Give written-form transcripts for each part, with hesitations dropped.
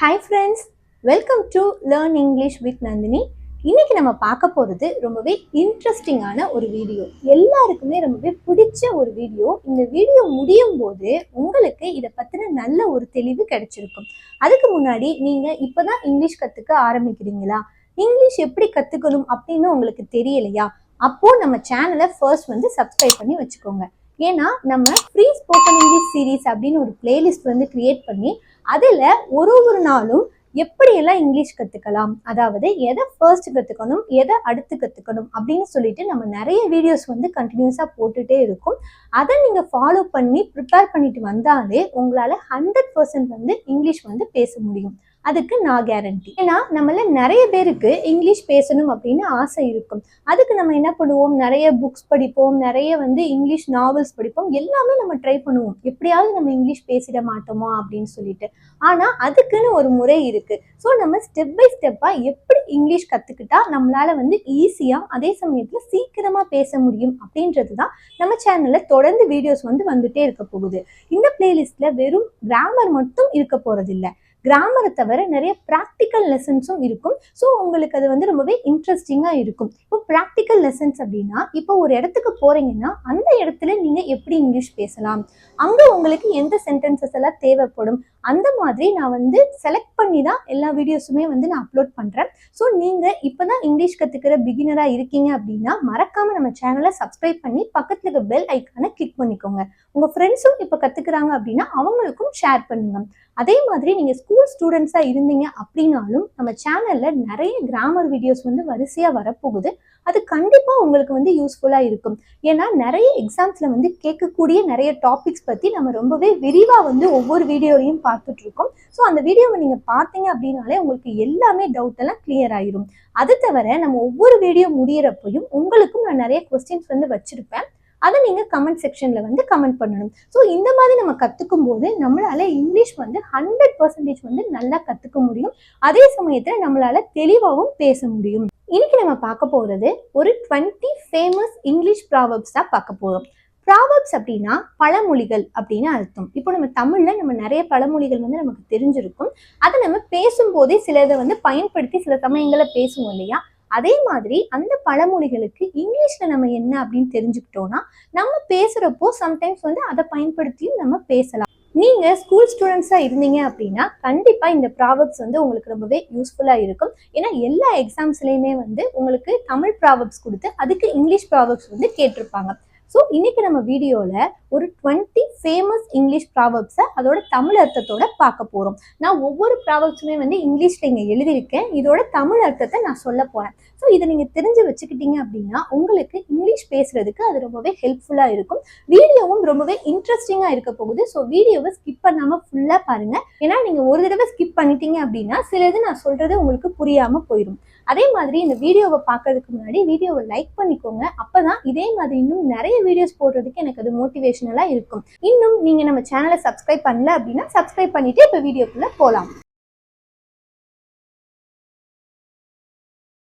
Hi friends, welcome to learn English with Nandini. இன்னைக்கு நம்ம பார்க்க போகிறது ரொம்பவே இன்ட்ரெஸ்டிங்கான ஒரு வீடியோ. எல்லாருக்குமே ரொம்பவே பிடிச்ச ஒரு வீடியோ. இந்த வீடியோ முடியும் போது உங்களுக்கு இதை பற்றின நல்ல ஒரு தெளிவு கிடைச்சிருக்கும். அதுக்கு முன்னாடி நீங்கள் இப்போ தான் இங்கிலீஷ் கற்றுக்க ஆரம்பிக்கிறீங்களா, இங்கிலீஷ் எப்படி கற்றுக்கணும் அப்படின்னு உங்களுக்கு தெரியலையா, அப்போது நம்ம சேனலை ஃபர்ஸ்ட் சப்ஸ்கிரைப் பண்ணி வச்சுக்கோங்க. ஏன்னா நம்ம ஃப்ரீ ஸ்போக்கன் இங்கிலீஷ் சீரீஸ் அப்படின்னு ஒரு பிளேலிஸ்ட் கிரியேட் பண்ணி அதில் ஒரு நாளும் எப்படியெல்லாம் இங்கிலீஷ் கற்றுக்கலாம், அதாவது எதை ஃபர்ஸ்ட் கற்றுக்கணும், எதை அடுத்து கற்றுக்கணும் அப்படின்னு சொல்லிட்டு நம்ம நிறைய வீடியோஸ் கண்டினியூஸாக போட்டுகிட்டே இருக்கும். அதை நீங்கள் ஃபாலோ பண்ணி ப்ரிப்பேர் பண்ணிட்டு வந்தாலே உங்களால் 100% இங்கிலீஷ் பேச முடியும். அதுக்கு நான் கேரண்டி. ஏன்னா நம்மள நிறைய பேருக்கு இங்கிலீஷ் பேசணும் அப்படின்னு ஆசை இருக்கும். அதுக்கு நம்ம என்ன பண்ணுவோம், நிறைய புக்ஸ் படிப்போம், நிறைய இங்கிலீஷ் நாவல்ஸ் படிப்போம், எல்லாமே நம்ம ட்ரை பண்ணுவோம், எப்படியாவது நம்ம இங்கிலீஷ் பேசிட மாட்டோமா அப்படின்னு சொல்லிட்டு. ஆனால் அதுக்குன்னு ஒரு முறை இருக்குது. ஸோ நம்ம ஸ்டெப் பை ஸ்டெப்பாக எப்படி இங்கிலீஷ் கற்றுக்கிட்டா நம்மளால் ஈஸியாக அதே சமயத்தில் சீக்கிரமாக பேச முடியும் அப்படின்றது தான் நம்ம சேனலில் தொடர்ந்து வீடியோஸ் வந்துட்டே இருக்க போகுது. இந்த பிளேலிஸ்ட்டில் வெறும் கிராமர் மட்டும் இருக்க போகிறதில்ல, கிராமரை தவிர நிறைய ப்ராக்டிக்கல் லெசன்ஸும் இருக்கும். ஸோ உங்களுக்கு அது ரொம்பவே இன்ட்ரெஸ்டிங்காக இருக்கும். இப்போ ப்ராக்டிக்கல் லெசன்ஸ் அப்படின்னா, இப்போ ஒரு இடத்துக்கு போகிறீங்கன்னா அந்த இடத்துல நீங்கள் எப்படி இங்கிலீஷ் பேசலாம், அங்கே உங்களுக்கு எந்த சென்டென்சஸ் எல்லாம் தேவைப்படும், அந்த மாதிரி நான் செலக்ட் பண்ணி தான் எல்லா வீடியோஸுமே நான் அப்லோட் பண்ணுறேன். ஸோ நீங்கள் இப்போ தான் இங்கிலீஷ் கற்றுக்கிற பிகினராக இருக்கீங்க அப்படின்னா மறக்காமல் நம்ம சேனலை சப்ஸ்கிரைப் பண்ணி பக்கத்தில் இருக்க பெல் ஐக்கானை கிளிக் பண்ணிக்கோங்க. உங்கள் ஃப்ரெண்ட்ஸும் இப்போ கற்றுக்குறாங்க அப்படின்னா அவங்களுக்கும் ஷேர் பண்ணுங்க. அதே மாதிரி நீங்கள் ஸ்கூல் ஸ்டூடெண்ட்ஸாக இருந்தீங்க அப்படின்னாலும் நம்ம சேனலில் நிறைய கிராமர் வீடியோஸ் வரிசையாக வரப்போகுது. அது கண்டிப்பாக உங்களுக்கு யூஸ்ஃபுல்லாக இருக்கும். ஏன்னா நிறைய எக்ஸாம்ஸில் கேட்கக்கூடிய நிறைய டாபிக்ஸ் பற்றி நம்ம ரொம்பவே விரிவாக ஒவ்வொரு வீடியோலையும் பார்த்துட்ருக்கோம். ஸோ அந்த வீடியோவை நீங்கள் பார்த்தீங்க அப்படின்னாலே உங்களுக்கு எல்லாமே டவுட் எல்லாம் கிளியர் ஆயிரும். அது தவிர நம்ம ஒவ்வொரு வீடியோ முடியிறப்பையும் உங்களுக்கும் நான் நிறைய கொஸ்டின்ஸ் வச்சுருப்பேன். அதை நீங்கள் கமெண்ட் செக்ஷனில் கமெண்ட் பண்ணணும். ஸோ இந்த மாதிரி நம்ம கற்றுக்கும் போது நம்மளால் இங்கிலீஷ் 100% நல்லா கற்றுக்க முடியும். அதே சமயத்தில் நம்மளால் தெளிவாகவும் பேச முடியும். இன்னைக்கு நம்ம பார்க்க போகிறது ஒரு 20 ஃபேமஸ் இங்கிலீஷ் ப்ராவர்ப்ஸ் தான் பார்க்க போகிறோம். ப்ராவர்ப்ஸ் அப்படின்னா பழமொழிகள் அப்படின்னு அர்த்தம். இப்போ நம்ம தமிழில் நம்ம நிறைய பழமொழிகள் நமக்கு தெரிஞ்சிருக்கும். அதை நம்ம பேசும்போதே சிலதை பயன்படுத்தி சில சமயங்களில் பேசுவோம் இல்லையா, அதே மாதிரி அந்த பழமொழிகளுக்கு இங்கிலீஷ்ல நம்ம என்ன அப்படின்னு தெரிஞ்சுக்கிட்டோம்னா நம்ம பேசுறப்போ சம்டைம்ஸ் அதை பயன்படுத்தியும் நம்ம பேசலாம். நீங்க ஸ்கூல் ஸ்டூடெண்ட்ஸா இருந்தீங்க அப்படின்னா கண்டிப்பா இந்த ப்ராவர்ப்ஸ் உங்களுக்கு ரொம்பவே யூஸ்ஃபுல்லா இருக்கும். ஏன்னா எல்லா எக்ஸாம்ஸ்லயுமே உங்களுக்கு தமிழ் ப்ராவர்ப்ஸ் கொடுத்து அதுக்கு இங்கிலீஷ் ப்ராவர்ப்ஸ் கேட்டிருப்பாங்க. ஸோ இன்னைக்கு நம்ம வீடியோவில் ஒரு 20 ஃபேமஸ் இங்கிலீஷ் ப்ராவர்ப்ஸை அதோட தமிழ் அர்த்தத்தோட பார்க்க போகிறோம். நான் ஒவ்வொரு ப்ராவர்ப்ஸுமே இங்கிலீஷில் இங்கே எழுதியிருக்கேன், இதோட தமிழ் அர்த்தத்தை நான் சொல்ல போகிறேன். ஸோ இதை நீங்கள் தெரிஞ்சு வச்சுக்கிட்டீங்க அப்படின்னா உங்களுக்கு இங்கிலீஷ் பேசுறதுக்கு அது ரொம்பவே ஹெல்ப்ஃபுல்லாக இருக்கும். வீடியோவும் ரொம்பவே இன்ட்ரெஸ்டிங்காக இருக்க போகுது. ஸோ வீடியோவை ஸ்கிப் பண்ணாமல் ஃபுல்லாக பாருங்கள். ஏன்னா நீங்கள் ஒரு தடவை ஸ்கிப் பண்ணிட்டீங்க அப்படின்னா சிலது நான் சொல்கிறது உங்களுக்கு புரியாமல் போயிடும். அதே மாதிரி இந்த வீடியோவை பார்க்கறதுக்கு முன்னாடி வீடியோவை லைக் பண்ணிக்கோங்க. அப்போதான் இதே மாதிரி இன்னும் நிறைய வீடியோஸ் போடுறதுக்கு எனக்கு அது மோட்டிவேஷனலாக இருக்கும். இன்னும் நீங்கள் நம்ம சேனலை சப்ஸ்கிரைப் பண்ணல அப்படின்னா சப்ஸ்கிரைப் பண்ணிட்டு இப்போ வீடியோக்குள்ளே போகலாம்.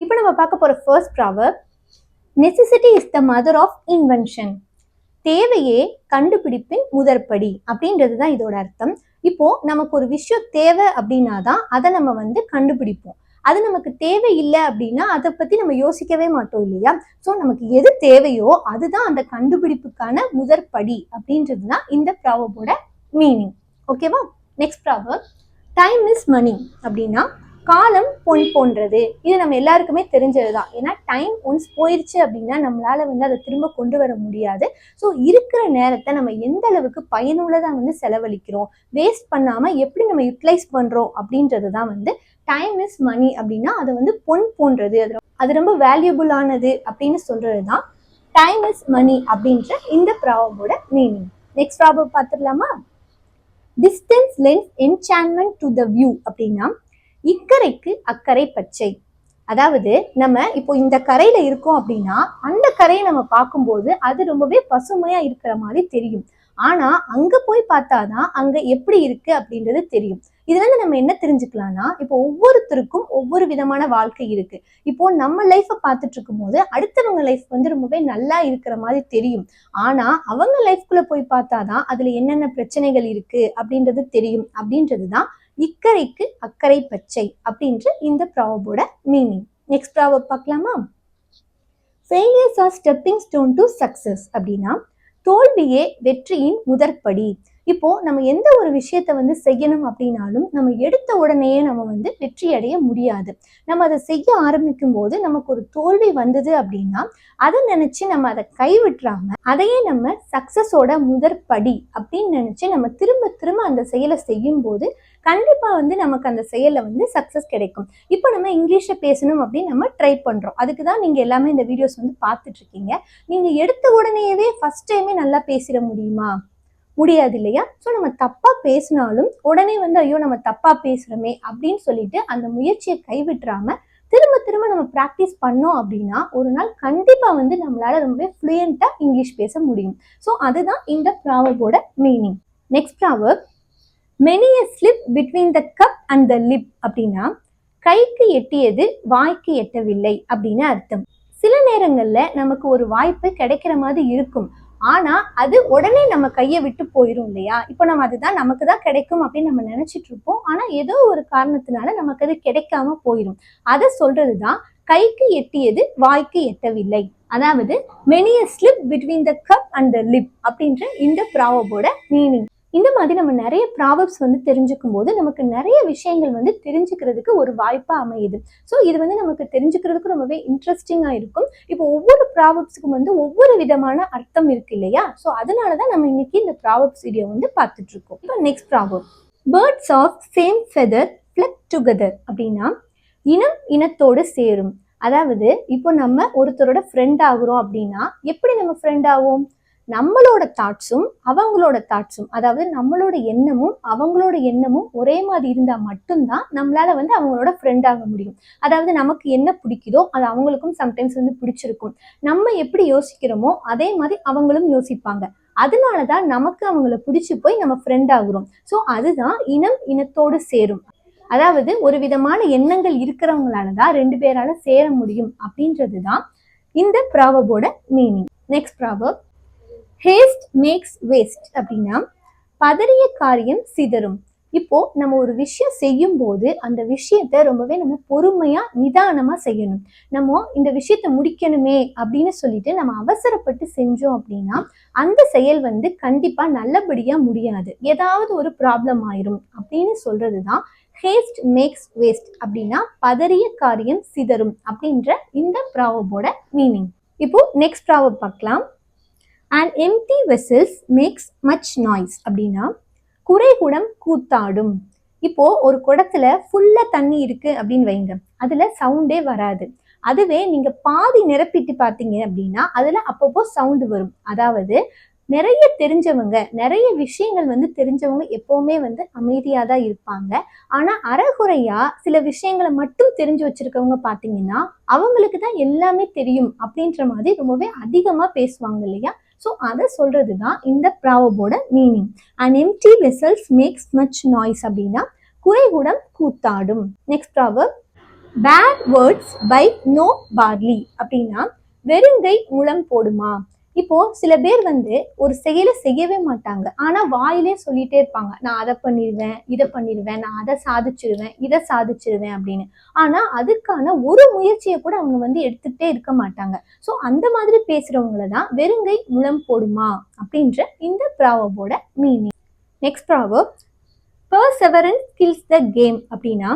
இப்போ நம்ம பார்க்க போகிற first proverb, necessity is the mother of invention. தேவையே கண்டுபிடிப்பின் முதற்படி அப்படின்றது தான் இதோட அர்த்தம். இப்போ நமக்கு ஒரு விஷயம் தேவை அப்படின்னா தான் அதை நம்ம கண்டுபிடிப்போம். அது நமக்கு தேவை இல்லை அப்படின்னா அதை பற்றி நம்ம யோசிக்கவே மாட்டோம் இல்லையா. ஸோ நமக்கு எது தேவையோ அதுதான் அந்த கண்டுபிடிப்புக்கான முதற்படி அப்படின்றது தான் இந்த ப்ராவர்போட மீனிங். ஓகேவா? நெக்ஸ்ட் ப்ராவர்ப், டைம் இஸ் மணி அப்படின்னா காலம் பொன் போன்றது. இது நம்ம எல்லாருக்குமே தெரிஞ்சது தான். ஏன்னா டைம் ஒன்ஸ் போயிடுச்சு அப்படின்னா நம்மளால அதை திரும்ப கொண்டு வர முடியாது. ஸோ இருக்கிற நேரத்தை நம்ம எந்த அளவுக்கு பயனுள்ளதாக செலவழிக்கிறோம், வேஸ்ட் பண்ணாமல் எப்படி நம்ம யூட்டிலைஸ் பண்ணுறோம் அப்படின்றது தான் டைம் இஸ் மணி அப்படின்னா அதை பொன் போன்றது, அது ரொம்ப வேல்யூபுல்லானது அப்படின்னு சொல்றது தான் டைம் இஸ் மணி அப்படின்ற இந்த ப்ராவர்போட மீனிங். நெக்ஸ்ட் ப்ராவர்ப் பார்த்துடலாமா? Distance lends enchantment to the view அப்படின்னா இக்கரைக்கு அக்கறை பச்சை. அதாவது நம்ம இப்போ இந்த கரையில இருக்கோம் அப்படின்னா அந்த கரையை நம்ம பார்க்கும்போது அது ரொம்பவே பசுமையா இருக்கிற மாதிரி தெரியும். ஆனா அங்க போய் பார்த்தாதான் அங்க எப்படி இருக்கு அப்படின்றது தெரியும். இதுல நம்ம என்ன தெரிஞ்சுக்கலாம்னா, இப்போ ஒவ்வொருத்தருக்கும் ஒவ்வொரு விதமான வாழ்க்கை இருக்கு. இப்போ நம்ம லைஃப்பை பார்த்துட்டு இருக்கும் போது அடுத்தவங்க லைஃப் ரொம்பவே நல்லா இருக்கிற மாதிரி தெரியும். ஆனா அவங்க லைஃப்குள்ள போய் பார்த்தாதான் அதுல என்னென்ன பிரச்சனைகள் இருக்கு அப்படின்றது தெரியும். அப்படின்றது தான் இக்கரைக்கு அக்கறை பச்சை அப்படின்ற இந்த ப்ராவர்போட மீனிங். நெக்ஸ்ட் ப்ராவர்ப் பார்க்கலாமா? Failures R stepping stone to success அப்படின்னா தோல்வியே வெற்றியின் முதற்படி. இப்போ நம்ம எந்த ஒரு விஷயத்த செய்யணும் அப்படின்னாலும் நம்ம எடுத்த உடனேயே நம்ம வெற்றி அடைய முடியாது. நம்ம அதை செய்ய ஆரம்பிக்கும் போது நமக்கு ஒரு தோல்வி வந்தது அப்படின்னா அதை நினைச்சு நம்ம அதை கைவிட்டுறாம அதையே நம்ம சக்சஸோட முதற்படி அப்படின்னு நினைச்சு நம்ம திரும்ப திரும்ப அந்த செயலை செய்யும் போது கண்டிப்பா நமக்கு அந்த செயல்ல சக்சஸ் கிடைக்கும். இப்போ நம்ம இங்கிலீஷ்ல பேசணும் அப்படின்னு நம்ம ட்ரை பண்றோம். அதுக்குதான் நீங்க எல்லாமே இந்த வீடியோஸ் பார்த்துட்டு இருக்கீங்க. நீங்க எடுத்த உடனேயே ஃபர்ஸ்ட் டைமே நல்லா பேசிட முடியுமா? முடியாது இல்லையா? ஸோ நம்ம தப்பா பேசினாலும் உடனே ஐயோ நம்ம தப்பா பேசுறோமே அப்படின்னு சொல்லிட்டு அந்த முயற்சியை கைவிட்டுறாம திரும்ப திரும்ப நம்ம ப்ராக்டிஸ் பண்ணோம் அப்படின்னா ஒரு நாள் கண்டிப்பா நம்மளால ரொம்ப ஃப்ளூயண்டா இங்கிலீஷ் பேச முடியும். ஸோ அதுதான் இந்த ப்ராவர்போட meaning. Next proverb, many a slip between the cup and the lip அப்படின்னா கைக்கு எட்டியது வாய்க்கு எட்டவில்லை அப்படின்னு அர்த்தம். சில நேரங்கள்ல நமக்கு ஒரு வாய்ப்பு கிடைக்கிற மாதிரி இருக்கும், ஆனா அது உடனே நம்ம கையை விட்டு போயிரும் இல்லையா? இப்போ நம்ம அதுதான் நமக்கு தான் கிடைக்கும் அப்படின்னு நம்ம நினைச்சிட்டு இருப்போம். ஆனா ஏதோ ஒரு காரணத்தினால நமக்கு அது கிடைக்காம போயிடும். அதை சொல்றதுதான் கைக்கு எட்டியது வாய்க்கு எட்டவில்லை. அதாவது many a slip between the cup and the lip அப்படின்ற இந்த ப்ராவர்போட மீனிங். இந்த மாதிரி நம்ம நிறைய ப்ராவர்ப்ஸ் தெரிஞ்சுக்கும் போது நமக்கு நிறைய விஷயங்கள் தெரிஞ்சுக்கிறதுக்கு ஒரு வாய்ப்பா அமையுது. ஸோ இது நமக்கு தெரிஞ்சுக்கிறதுக்கு ரொம்பவே இன்ட்ரெஸ்டிங்கா இருக்கும். இப்போ ஒவ்வொரு ப்ராவர்ப்ஸுக்கும் ஒவ்வொரு விதமான அர்த்தம் இருக்கு இல்லையா? ஸோ அதனாலதான் நம்ம இன்னைக்கு இந்த ப்ராவர்ப்ஸ் வீடியோ பார்த்துட்டு இருக்கோம். இப்போ next proverb, birds of same feather flock together அப்படின்னா இனம் இனத்தோடு சேரும். அதாவது இப்போ நம்ம ஒருத்தரோட ஃப்ரெண்ட் ஆகுறோம் அப்படின்னா எப்படி நம்ம ஃப்ரெண்ட் ஆகும்? நம்மளோட தாட்ஸும் அவங்களோட தாட்ஸும், அதாவது நம்மளோட எண்ணமும் அவங்களோட எண்ணமும் ஒரே மாதிரி இருந்தா மட்டும்தான் நம்மளால அவங்களோட ஃப்ரெண்ட் ஆக முடியும். அதாவது நமக்கு என்ன பிடிக்குதோ அது அவங்களுக்கும் சம்டைம்ஸ் பிடிச்சிருக்கும். நம்ம எப்படி யோசிக்கிறோமோ அதே மாதிரி அவங்களும் யோசிப்பாங்க. அதனாலதான் நமக்கு அவங்கள பிடிச்சு போய் நம்ம ஃப்ரெண்ட் ஆகுறோம். ஸோ அதுதான் இனம் இனத்தோடு சேரும். அதாவது ஒரு விதமான எண்ணங்கள் இருக்கிறவங்களாலதான் ரெண்டு பேரால சேர முடியும் அப்படின்றதுதான் இந்த ப்ராவர்போட meaning. Next proverb, haste makes waste அப்படின்னா பதறிய காரியம் சிதறும். இப்போ நம்ம ஒரு விஷயம் செய்யும் போது அந்த விஷயத்த ரொம்பவே நம்ம பொறுமையா நிதானமா செய்யணும். நம்ம இந்த விஷயத்த முடிக்கணுமே அப்படின்னு சொல்லிட்டு நம்ம அவசரப்பட்டு செஞ்சோம் அப்படின்னா அந்த செயல் கண்டிப்பா நல்லபடியா முடியாது, ஏதாவது ஒரு ப்ராப்ளம் ஆயிரும் அப்படின்னு சொல்றதுதான் ஹேஸ்ட் மேக்ஸ் வேஸ்ட் அப்படின்னா பதறிய காரியம் சிதறும் அப்படின்ற இந்த ப்ராவர்போட மீனிங். இப்போ நெக்ஸ்ட் ப்ராவர்ப் பார்க்கலாம். And empty vessels makes much noise அப்படின்னா குறைகுடம் கூத்தாடும். இப்போ ஒரு குடத்துல ஃபுல்லா தண்ணி இருக்கு அப்படின்னு வைங்க, அதுல சவுண்டே வராது. அதுவே நீங்க பாதி நிரப்பிட்டு பார்த்தீங்க அப்படின்னா அதுல அப்பப்போ சவுண்டு வரும். அதாவது நிறைய தெரிஞ்சவங்க, நிறைய விஷயங்கள் தெரிஞ்சவங்க எப்பவுமே அமைதியா தான் இருப்பாங்க. ஆனா அறகுறையா சில விஷயங்களை மட்டும் தெரிஞ்சு வச்சிருக்கவங்க பாத்தீங்கன்னா அவங்களுக்கு தான் எல்லாமே தெரியும் அப்படின்ற மாதிரி ரொம்பவே அதிகமா பேசுவாங்க இல்லையா? ஸோ அதை சொல்றதுதான் இந்த ப்ராவர்போட meaning. And empty vessels make much noise அப்படின்னா குறைகுடம் கூத்தாடும். Next proverb, bad words buy no barley அப்படின்னா வெறுங்கை முழம் போடுமா. இப்போ சில பேர் ஒரு செயலை செய்யவே மாட்டாங்க, ஆனா வாயிலே சொல்லிட்டே இருப்பாங்க, நான் அதை பண்ணிடுவேன், இதை பண்ணிடுவேன், நான் அதை சாதிச்சிருவேன், இதை சாதிச்சிருவேன் அப்படின்னு. ஆனா அதுக்கான ஒரு முயற்சியை கூட அவங்க எடுத்துக்கிட்டே இருக்க மாட்டாங்க. ஸோ அந்த மாதிரி பேசுறவங்களை தான் வெறுங்கை முழம் போடுமா அப்படின்ற இந்த ப்ராவர்போட meaning. Next proverb, perseverance kills the game அப்படின்னா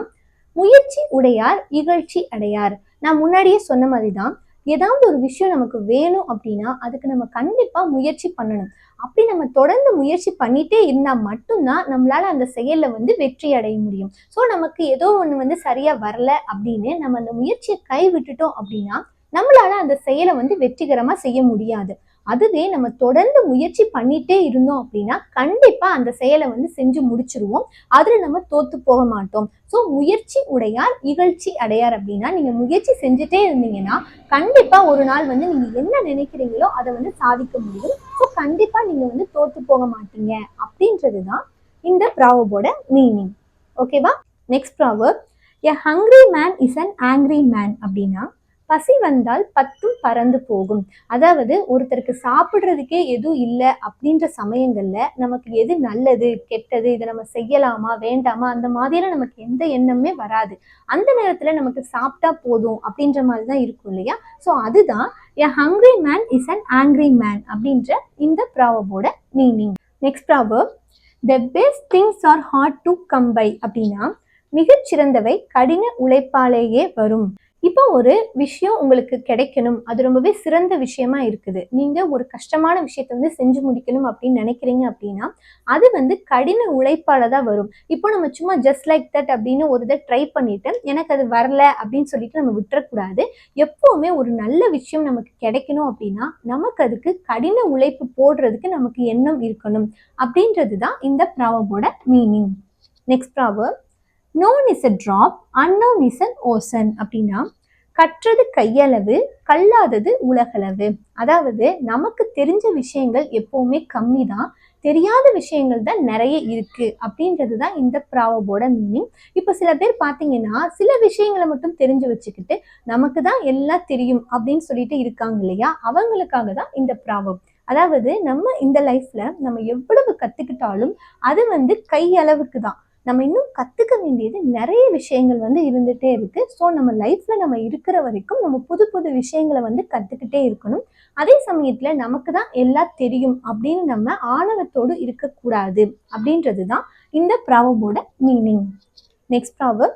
முயற்சி உடையார் இகழ்ச்சி அடையார். நான் முன்னாடியே சொன்ன மாதிரி தான் ஏதாவது ஒரு விஷயம் நமக்கு வேணும் அப்படின்னா அதுக்கு நம்ம கண்டிப்பா முயற்சி பண்ணணும். அப்படி நம்ம தொடர்ந்து முயற்சி பண்ணிட்டே இருந்தா மட்டும்தான் நம்மளால அந்த செயல்ல வெற்றி அடைய முடியும். ஸோ நமக்கு ஏதோ ஒண்ணு சரியா வரல அப்படின்னு நம்ம அந்த முயற்சியை கை விட்டுட்டோம் அப்படின்னா நம்மளால அந்த செயலை வெற்றிகரமா செய்ய முடியாது. அதுவே நம்ம தொடர்ந்து முயற்சி பண்ணிட்டே இருந்தோம் அப்படின்னா கண்டிப்பா அந்த செயலை செஞ்சு முடிச்சிருவோம். அதுல நம்ம தோத்து போக மாட்டோம். ஸோ முயற்சி உடையார் இகழ்ச்சி அடையார் அப்படின்னா நீங்க முயற்சி செஞ்சுட்டே இருந்தீங்கன்னா கண்டிப்பா ஒரு நாள் நீங்க என்ன நினைக்கிறீங்களோ அதை சாதிக்க முடியும். ஸோ கண்டிப்பா நீங்க தோத்து போக மாட்டீங்க அப்படின்றதுதான் இந்த ப்ராவர்போட மீனிங். ஓகேவா? Next proverb, a hungry man is an angry man அப்படின்னா பசி வந்தால் பத்தும் பறந்து போகும். அதாவது ஒருத்தருக்கு சாப்பிட்றதுக்கே எதுவும் இல்லை அப்படின்ற சமயங்கள்ல நமக்கு எது நல்லது கெட்டது, இதை நம்ம செய்யலாமா வேண்டாமா அந்த மாதிரிலாம் நமக்கு எந்த எண்ணமே வராது. அந்த நேரத்துல நமக்கு சாப்பிட்டா போதும் அப்படின்ற மாதிரி தான் இருக்கும் இல்லையா? ஸோ அதுதான் a hungry man is an angry man அப்படின்ற இந்த ப்ராவர்போட meaning. Next proverb, the best things are hard to come by அப்படின்னா மிகச்சிறந்தவை கடின உழைப்பாலேயே வரும். இப்போ ஒரு விஷயம் உங்களுக்கு கிடைக்கணும், அது ரொம்பவே சிறந்த விஷயமா இருக்குது, நீங்க ஒரு கஷ்டமான விஷயத்த வந்து செஞ்சு முடிக்கணும் அப்படின்னு நினைக்கிறீங்க அப்படின்னா அது வந்து கடின உழைப்பால தான் வரும். இப்போ நம்ம சும்மா ஜஸ்ட் லைக் தட் அப்படின்னு ஒரு இதை ட்ரை பண்ணிட்டு எனக்கு அது வரல அப்படின்னு சொல்லிட்டு நம்ம விட்டுறக்கூடாது. எப்பவுமே ஒரு நல்ல விஷயம் நமக்கு கிடைக்கணும் அப்படின்னா நமக்கு அதுக்கு கடின உழைப்பு போடுறதுக்கு நமக்கு எண்ணம் இருக்கணும் அப்படின்றது தான் இந்த ப்ராவர்போட meaning. Next proverb, known is a drop, unknown is an ocean அப்படின்னா கற்றது கையளவு, கல்லாதது உலகளவு. அதாவது நமக்கு தெரிஞ்ச விஷயங்கள் எப்பவுமே கம்மி தான், தெரியாத விஷயங்கள் தான் நிறைய இருக்கு அப்படின்றது தான் இந்த ப்ராவர்போட மீனிங். இப்போ சில பேர் பார்த்தீங்கன்னா சில விஷயங்களை மட்டும் தெரிஞ்சு வச்சுக்கிட்டு நமக்கு தான் எல்லாம் தெரியும் அப்படின்னு சொல்லிட்டு இருக்காங்க இல்லையா? அவங்களுக்காக தான் இந்த ப்ராவர்ப். அதாவது நம்ம இந்த லைஃப்ல நம்ம எவ்வளவு கத்துக்கிட்டாலும் அது வந்து கையளவுக்கு தான். நம்ம இன்னும் கத்துக்க வேண்டியது நிறைய விஷயங்கள் வந்து இருந்துட்டே இருக்கு. ஸோ நம்ம லைஃப்ல நம்ம இருக்கிற வரைக்கும் நம்ம புது புது விஷயங்களை வந்து கத்துக்கிட்டே இருக்கணும். அதே சமயத்துல நமக்கு தான் எல்லாம் தெரியும் அப்படின்னு நம்ம ஆணவத்தோடு இருக்கக்கூடாது அப்படின்றது தான் இந்த ப்ராவர்போட meaning. Next proverb,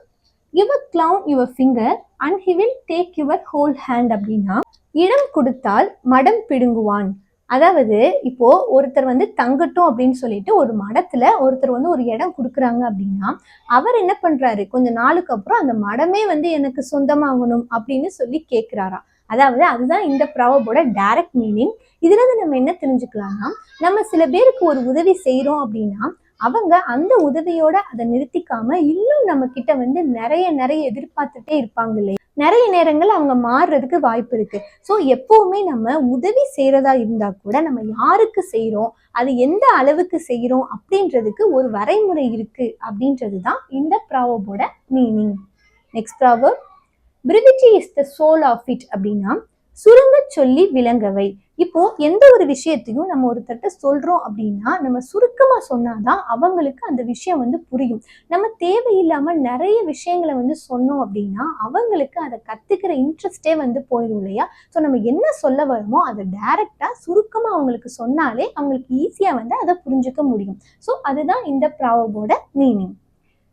give a clown your finger and he will take your whole hand அப்படின்னா இடம் கொடுத்தால் மடம் பிடுங்குவான். அதாவது இப்போ ஒருத்தர் வந்து தங்கட்டும் அப்படின்னு சொல்லிட்டு ஒரு மடத்துல ஒருத்தர் வந்து ஒரு இடம் கொடுக்குறாங்க அப்படின்னா அவர் என்ன பண்றாரு, கொஞ்ச நாளுக்கு அப்புறம் அந்த மடமே வந்து எனக்கு சொந்தமாகணும் அப்படின்னு சொல்லி கேட்கிறாரா. அதாவது அதுதான் இந்த ப்ராவர்போட டைரக்ட் மீனிங். இதுல இருந்து நம்ம என்ன தெரிஞ்சுக்கலாம்னா, நம்ம சில பேருக்கு ஒரு உதவி செய்யறோம் அப்படின்னா அவங்க அந்த உதவியோட அதை நிறுத்திக்காம இன்னும் நம்ம கிட்ட வந்து நிறைய நிறைய எதிர்பார்த்துட்டே இருப்பாங்க இல்லையா? நிறைய நேரங்கள் அவங்க மாறுறதுக்கு வாய்ப்பு இருக்கு. ஸோ எப்பவுமே நம்ம உதவி செய்யறதா இருந்தா கூட நம்ம யாருக்கு செய்யறோம், அது எந்த அளவுக்கு செய்யறோம் அப்படின்றதுக்கு ஒரு வரைமுறை இருக்கு அப்படின்றது தான் இந்த ப்ராவர்போட meaning. Next proverb, brevity is the soul of it அப்படின்னா சுருங்க சொல்லி விளங்கவை. இப்போ எந்த ஒரு விஷயத்தையும் நம்ம ஒருத்தர்கிட்ட சொல்றோம் அப்படின்னா நம்ம சுருக்கமா சொன்னாதான் அவங்களுக்கு அந்த விஷயம் வந்து புரியும். நம்ம தேவையில்லாம நிறைய விஷயங்களை வந்து சொன்னோம் அப்படின்னா அவங்களுக்கு அதை கத்துக்கிற இன்ட்ரெஸ்டே வந்து போயிடும் இல்லையா? ஸோ நம்ம என்ன சொல்ல வரோமோ அதை டைரக்டா சுருக்கமா அவங்களுக்கு சொன்னாலே அவங்களுக்கு ஈஸியா வந்து அதை புரிஞ்சுக்க முடியும். ஸோ அதுதான் இந்த ப்ராவர்போட meaning.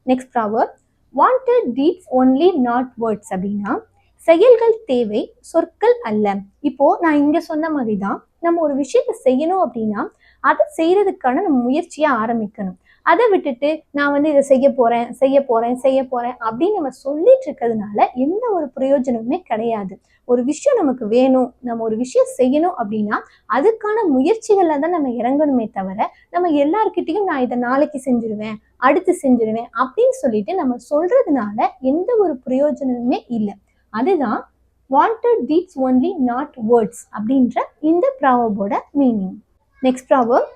Next proverb, wanted deeds only not words அப்படின்னா செயல்கள் தேவை சொற்கள் அல்ல. இப்போ நான் இங்க சொன்ன மாதிரி தான் நம்ம ஒரு விஷயத்த செய்யணும் அப்படின்னா அதை செய்யறதுக்கான நம்ம முயற்சியா ஆரம்பிக்கணும். அதை விட்டுட்டு நான் வந்து இதை செய்ய போறேன் அப்படின்னு நம்ம சொல்லிட்டு இருக்கிறதுனால எந்த ஒரு பிரயோஜனமுமே கிடையாது. ஒரு விஷயம் நமக்கு வேணும், நம்ம ஒரு விஷயம் செய்யணும் அப்படின்னா அதுக்கான முயற்சிகள்ல தான் நம்ம இறங்கணுமே தவிர நம்ம எல்லார்கிட்டையும் நான் இதை நாளைக்கு செஞ்சிருவேன் அடுத்து செஞ்சிருவேன் அப்படின்னு சொல்லிட்டு நம்ம சொல்றதுனால எந்த ஒரு பிரயோஜனமுமே இல்லை. அதுதான் wanted deeds only not words அப்படின்ற இந்த ப்ராவர்போட meaning. Next proverb,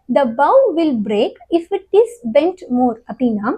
the bow will break if it is bent more அப்படின்னா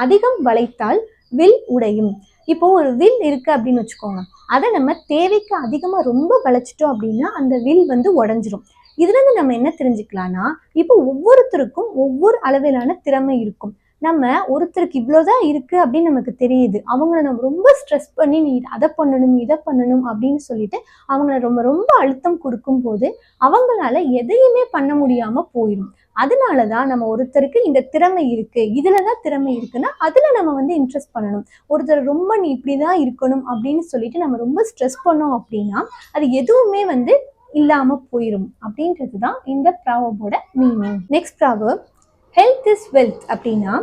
அதிகம் வளைத்தால் வில் உடையும். இப்போ ஒரு வில் இருக்கு அப்படின்னு வச்சுக்கோங்க, அதை நம்ம தேவைக்கு அதிகமா ரொம்ப வளைச்சிட்டோம் அப்படின்னா அந்த வில் வந்து உடஞ்சிரும். இதுல இருந்து நம்ம என்ன தெரிஞ்சுக்கலாம்னா, இப்போ ஒவ்வொருத்தருக்கும் ஒவ்வொரு அளவிலான திறமை இருக்கும். நம்ம ஒருத்தருக்கு இவ்வளோதான் இருக்கு அப்படின்னு நமக்கு தெரியுது, அவங்கள நம்ம ரொம்ப ஸ்ட்ரெஸ் பண்ணி நீ அதை பண்ணணும் இதை பண்ணணும் அப்படின்னு சொல்லிட்டு அவங்கள ரொம்ப ரொம்ப அழுத்தம் கொடுக்கும் போது அவங்களால எதையுமே பண்ண முடியாம போயிடும். அதனாலதான் நம்ம ஒருத்தருக்கு இந்த திறமை இருக்கு, இதுலதான் திறமை இருக்குன்னா அதுல நம்ம வந்து இன்ட்ரெஸ்ட் பண்ணணும். ஒருத்தர் ரொம்ப நீ இப்படிதான் இருக்கணும் அப்படின்னு சொல்லிட்டு நம்ம ரொம்ப ஸ்ட்ரெஸ் பண்ணோம் அப்படின்னா அது எதுவுமே வந்து இல்லாம போயிடும் அப்படின்றதுதான் இந்த ப்ராவர்போட meaning. Next proverb, health is wealth அப்படின்னா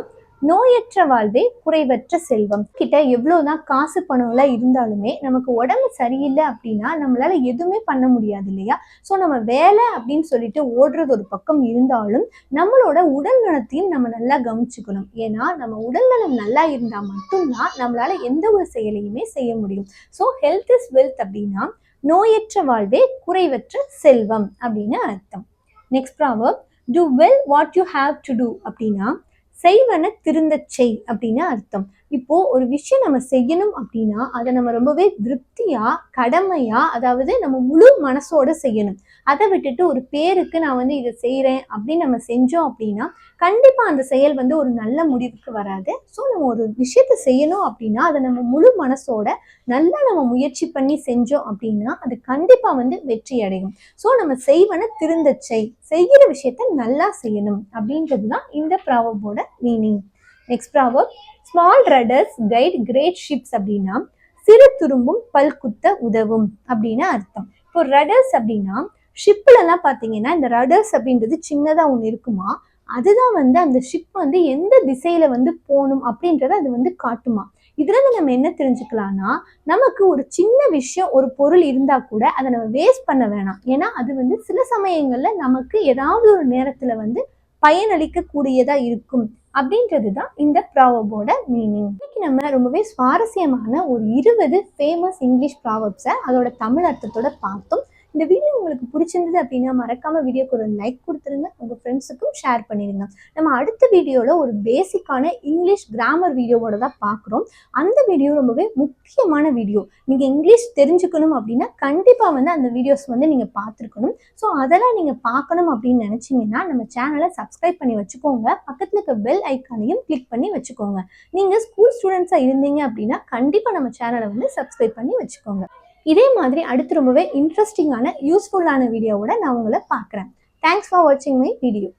நோயற்ற வாழ்வே குறைவற்ற செல்வம். கிட்ட எவ்வளவுதான் காசு பணம்லாம் இருந்தாலுமே நமக்கு உடம்பு சரியில்லை அப்படின்னா நம்மளால எதுவுமே பண்ண முடியாது இல்லையா? ஸோ நம்ம வேலை அப்படின்னு சொல்லிட்டு ஓடுறது ஒரு பக்கம் இருந்தாலும் நம்மளோட உடல் நலத்தையும் நம்ம நல்லா கவனிச்சுக்கணும். ஏன்னா நம்ம உடல் நலம் நல்லா இருந்தால் மட்டும்தான் நம்மளால எந்த ஒரு செயலையுமே செய்ய முடியும். ஸோ ஹெல்த் இஸ் வெல்த் அப்படின்னா நோயற்ற வாழ்வே குறைவற்ற செல்வம் அப்படின்னு அர்த்தம். Next proverb, do well what you have to do அப்படின்னா செய்வன திருந்தச் செய் அப்படின்னு அர்த்தம். இப்போ ஒரு விஷயம் நம்ம செய்யணும் அப்படின்னா அதை நம்ம ரொம்பவே திருப்தியா, கடமையா, அதாவது நம்ம முழு மனசோட செய்யணும். அதை விட்டுட்டு ஒரு பேருக்கு நான் வந்து இதை செய்யறேன் அப்படின்னு நம்ம செஞ்சோம் அப்படின்னா கண்டிப்பா அந்த செயல் வந்து ஒரு நல்ல முடிவுக்கு வராது. ஸோ நம்ம ஒரு விஷயத்த செய்யணும் அப்படின்னா அதை நம்ம முழு மனசோட நல்லா நம்ம முயற்சி பண்ணி செஞ்சோம் அப்படின்னா அது கண்டிப்பா வந்து வெற்றி அடையும். ஸோ நம்ம செய்வன திருந்தச் செய், செய்கிற விஷயத்த நல்லா செய்யணும் அப்படின்றது தான் இந்த ப்ராவர்போட meaning. Next proverb, small rudders guide great ships அப்படின்னா சிறு துரும்பும் பல்குத்த உதவும் அப்படின்னு அர்த்தம். இப்போ ரடர்ஸ் அப்படின்னா ஷிப்ல எல்லாம் பாத்தீங்கன்னா இந்த ரடர்ஸ் அப்படின்றது சின்னதா ஒண்ணு இருக்குமா, அதுதான் வந்து அந்த ஷிப் வந்து எந்த திசையில வந்து போகணும் அப்படின்றத அது வந்து காட்டுமா. இதுல இருந்து நம்ம என்ன தெரிஞ்சுக்கலாம்னா, நமக்கு ஒரு சின்ன விஷயம் ஒரு பொருள் இருந்தா கூட அதை நம்ம வேஸ்ட் பண்ண வேணாம். ஏன்னா அது வந்து சில சமயங்கள்ல நமக்கு ஏதாவது ஒரு நேரத்துல வந்து பயனளிக்க கூடியதா இருக்கும் அப்படின்றது தான் இந்த ப்ராவர்போட மீனிங். இன்னைக்கு நம்ம ரொம்பவே சுவாரஸ்யமான ஒரு 20 ஃபேமஸ் இங்கிலீஷ் ப்ராவர்ப்ஸை அதோட தமிழ் அர்த்தத்தோட பார்த்தோம். இந்த வீடியோ உங்களுக்கு பிடிச்சிருந்தது அப்படின்னா மறக்காம வீடியோக்கு ஒரு லைக் கொடுத்துருங்க, உங்க ஃப்ரெண்ட்ஸுக்கும் ஷேர் பண்ணிடுங்க. நம்ம அடுத்த வீடியோல ஒரு பேசிக்கான இங்கிலீஷ் கிராமர் வீடியோவோட தான் பார்க்குறோம். அந்த வீடியோ ரொம்பவே முக்கியமான வீடியோ. நீங்க இங்கிலீஷ் தெரிஞ்சுக்கணும் அப்படின்னா கண்டிப்பா வந்து அந்த வீடியோஸ் வந்து நீங்க பார்த்துருக்கணும். ஸோ அதெல்லாம் நீங்க பார்க்கணும் அப்படின்னு நினைச்சீங்கன்னா நம்ம சேனலை சப்ஸ்கிரைப் பண்ணி வச்சுக்கோங்க, பக்கத்துல இருக்க பெல் ஐக்கானையும் கிளிக் பண்ணி வச்சுக்கோங்க. நீங்க ஸ்கூல் ஸ்டூடெண்ட்ஸா இருந்தீங்க அப்படின்னா கண்டிப்பா நம்ம சேனலை வந்து சப்ஸ்கிரைப் பண்ணி வச்சுக்கோங்க. இதே மாதிரி அடுத்து ரொம்பவே இன்ட்ரெஸ்டிங்கான யூஸ்ஃபுல்லான வீடியோவோட நான் உங்களை பார்க்குறேன். தேங்க்ஸ் ஃபார் வாட்சிங் மை வீடியோ.